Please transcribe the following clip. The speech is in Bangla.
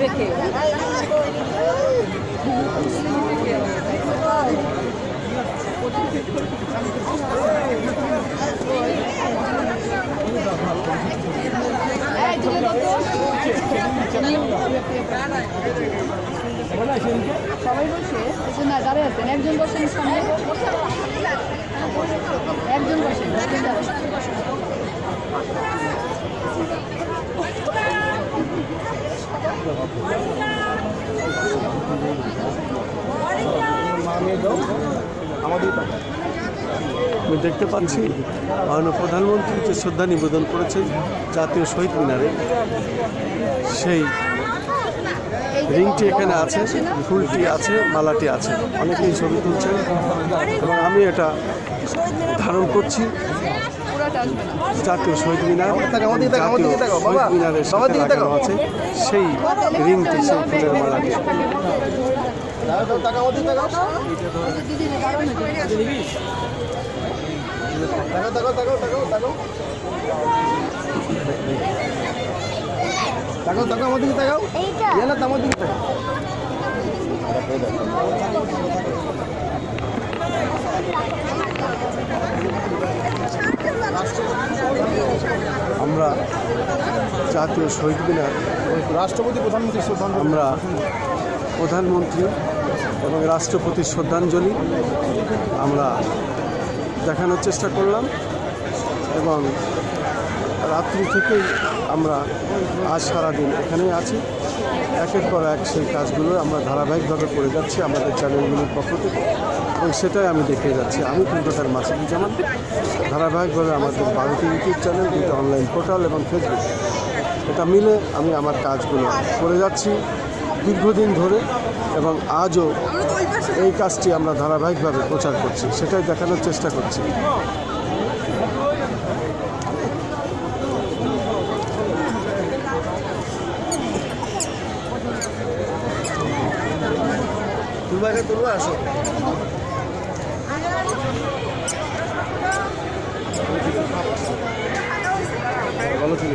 রেখে সবাই বসে না দাঁড়িয়ে আছেন, একজন বসেন সামনে, একজন বসেন। আমি দেখতে পাচ্ছি মাননীয় প্রধানমন্ত্রী যে শ্রদ্ধা নিবেদন করেছেন জাতীয় শহীদ মিনারে, সেই রিংটি এখানে আছে, ফুলটি আছে, মালাটি আছে, অনেকেই ছবি তুলছেন এবং আমি এটা ধারণ করছি। জাতীয় শহীদ মিনার, শহীদ মিনারের সাথে লাগানো আছে সেই রিংটি, সেই ফুলের মালাটি। আমরা জাতীয় শহীদ মিনার, রাষ্ট্রপতি প্রধানমন্ত্রী আমরা প্রধানমন্ত্রী এবং রাষ্ট্রপতির শ্রদ্ধাঞ্জলি আমরা দেখানোর চেষ্টা করলাম এবং রাত্রি থেকেই আমরা আজ সারাদিন এখানেই আছি। একের পর এক সেই কাজগুলো আমরা ধারাবাহিকভাবে করে যাচ্ছি আমাদের চ্যানেলগুলির পক্ষ থেকে এবং সেটাই আমি দেখে যাচ্ছি। আমি খন্দকার মাসুদুজ্জামান, ধারাবাহিকভাবে আমাদের 12টি ইউটিউব চ্যানেল, 2টি অনলাইন পোর্টাল এবং ফেসবুক, এটা মিলে আমি আমার কাজগুলো করে যাচ্ছি দীর্ঘদিন ধরে এবং আজও এই কাজটি আমরা ধারাবাহিকভাবে প্রচার করছি, সেটাই দেখানোর চেষ্টা করছি। আসো ভালো ছিল।